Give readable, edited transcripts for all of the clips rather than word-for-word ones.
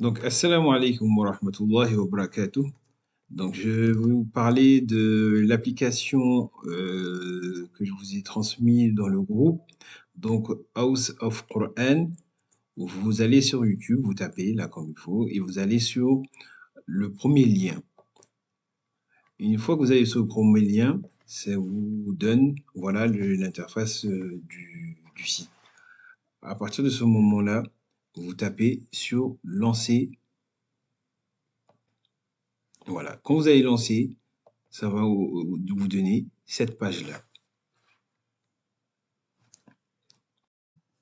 Donc, assalamu alaikum wa rahmatullahi wa barakatuh. Donc, je vais vous parler de l'application que je vous ai transmise dans le groupe. Donc, House of Quran. Vous allez sur YouTube, vous tapez là comme il faut, et vous allez sur le premier lien. Une fois que vous allez sur le premier lien, ça vous donne voilà l'interface du site. À partir de ce moment-là, vous tapez sur lancer. Voilà, quand vous allez lancer, ça va vous donner cette page-là.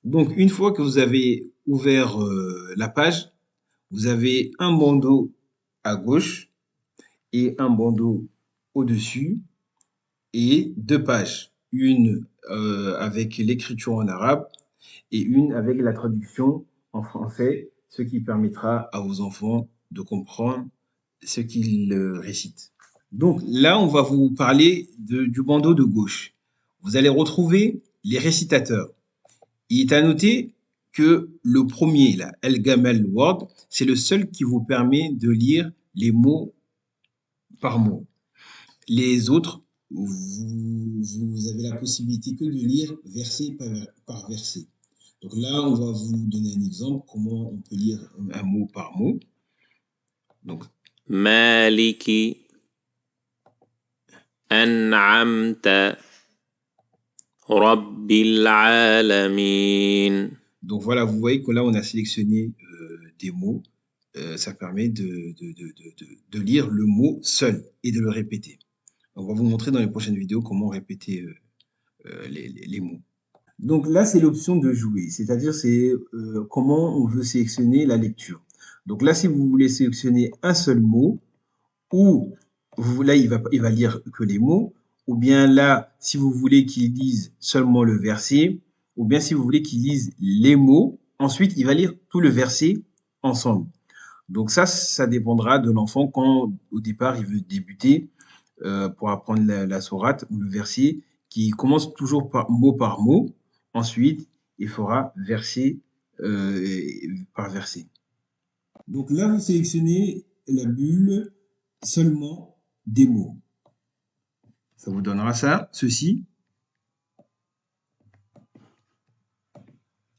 Donc, une fois que vous avez ouvert la page, vous avez un bandeau à gauche et un bandeau au-dessus et deux pages. Une avec l'écriture en arabe et une avec la traduction en français, ce qui permettra à vos enfants de comprendre ce qu'ils récitent. Donc là, on va vous parler du bandeau de gauche. Vous allez retrouver les récitateurs. Il est à noter que le premier, là, El Gamel Word, c'est le seul qui vous permet de lire les mots par mot. Les autres, vous avez la possibilité que de lire verset par verset. Donc là, on va vous donner un exemple, comment on peut lire un mot par mot. Donc, Maliki An'amta Rabbil Alamin. Donc voilà, vous voyez que là, on a sélectionné des mots. Ça permet de lire le mot seul et de le répéter. On va vous montrer dans les prochaines vidéos comment répéter les mots. Donc là, c'est l'option de jouer, c'est-à-dire c'est comment on veut sélectionner la lecture. Donc là, si vous voulez sélectionner un seul mot, ou là, il va lire que les mots, ou bien là, si vous voulez qu'il lise seulement le verset, ou bien si vous voulez qu'il lise les mots, ensuite, il va lire tout le verset ensemble. Donc ça dépendra de l'enfant quand, au départ, il veut débuter pour apprendre la sourate ou le verset qui commence toujours par mot. Ensuite, il fera verset par verset. Donc là, vous sélectionnez la bulle seulement des mots. Ça vous donnera ceci.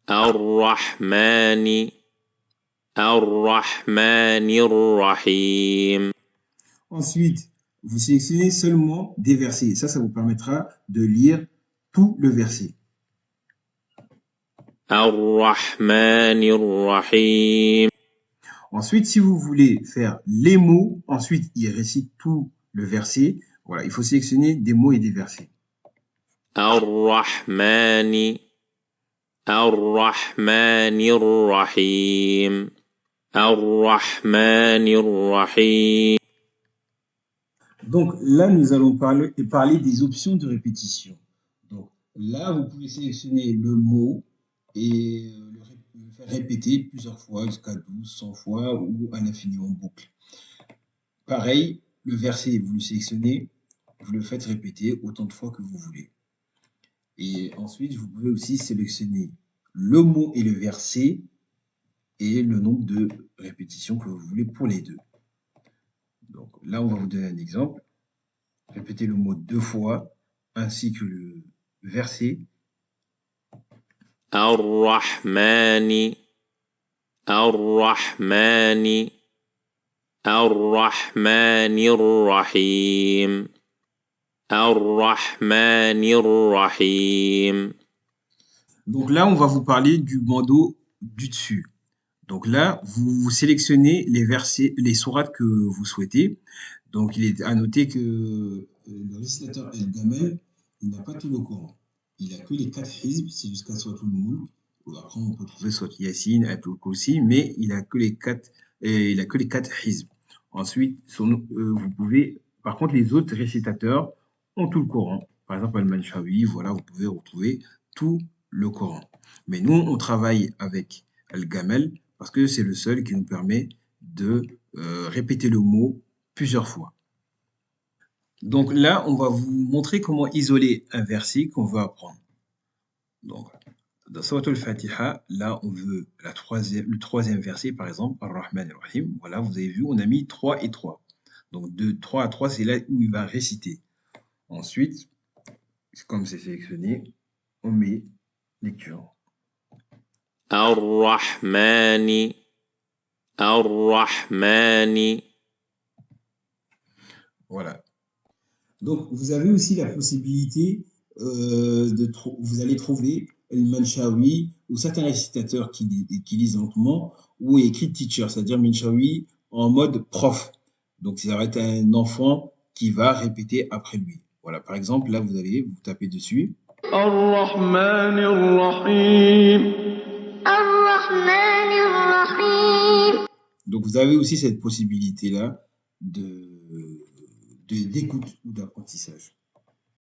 Ar-Rahmani Ar-Rahmanir-Rahim. Ensuite, vous sélectionnez seulement des versets. Ça vous permettra de lire tout le verset. Ar-Rahmanir-Rahim. Ensuite, si vous voulez faire les mots, ensuite il récite tout le verset. Voilà, il faut sélectionner des mots et des versets. Ar-Rahmani Ar-Rahmanir-Rahim. Ar-Rahmanir-Rahim. Donc là, nous allons parler des options de répétition. Donc là, vous pouvez sélectionner le mot et le faire répéter plusieurs fois, jusqu'à 12, 100 fois ou à l'infini en boucle. Pareil, le verset, vous le sélectionnez, vous le faites répéter autant de fois que vous voulez. Et ensuite, vous pouvez aussi sélectionner le mot et le verset et le nombre de répétitions que vous voulez pour les deux. Donc là, on va vous donner un exemple. Répétez le mot 2 fois, ainsi que le verset. Ar-Rahmani Ar-Rahmani Ar-Rahmanir-Rahim. Ar-Rahmanir-Rahim. Donc là, on va vous parler du bandeau du dessus. Donc là, vous sélectionnez les versets, les sourates que vous souhaitez. Donc il est à noter que le récitateur El Gamel, il n'a pas tout le Coran. Il n'a que les 4 hizb, c'est jusqu'à Suratul Mulk. Après, on peut trouver Surat Yassine, Ayatul Kursi, mais il a que les 4, hizb. Ensuite, vous pouvez, par contre, les autres récitateurs ont tout le Coran. Par exemple, Al-Manshawi, voilà, vous pouvez retrouver tout le Coran. Mais nous, on travaille avec Al-Gamel parce que c'est le seul qui nous permet de répéter le mot plusieurs fois. Donc là, on va vous montrer comment isoler un verset qu'on veut apprendre. Donc, Dans Sourate al-Fatiha, là, on veut le troisième verset, par exemple, Ar-Rahman Ar-Rahim. Voilà, vous avez vu, on a mis 3 et 3. Donc, de 3 à 3, c'est là où il va réciter. Ensuite, comme c'est sélectionné, on met lecture. Ar-Rahmani, Ar-Rahmani. Voilà. Donc, vous avez aussi la possibilité vous allez trouver le Manchawi ou certains récitateurs qui lisent lentement où il y a écrit teacher, c'est-à-dire Manchawi en mode prof. Donc, ça va être un enfant qui va répéter après lui. Voilà, par exemple, là, vous tapez dessus. الرحمن الرحيم الرحمن الرحيم. Donc, vous avez aussi cette possibilité-là d'écoute ou d'apprentissage.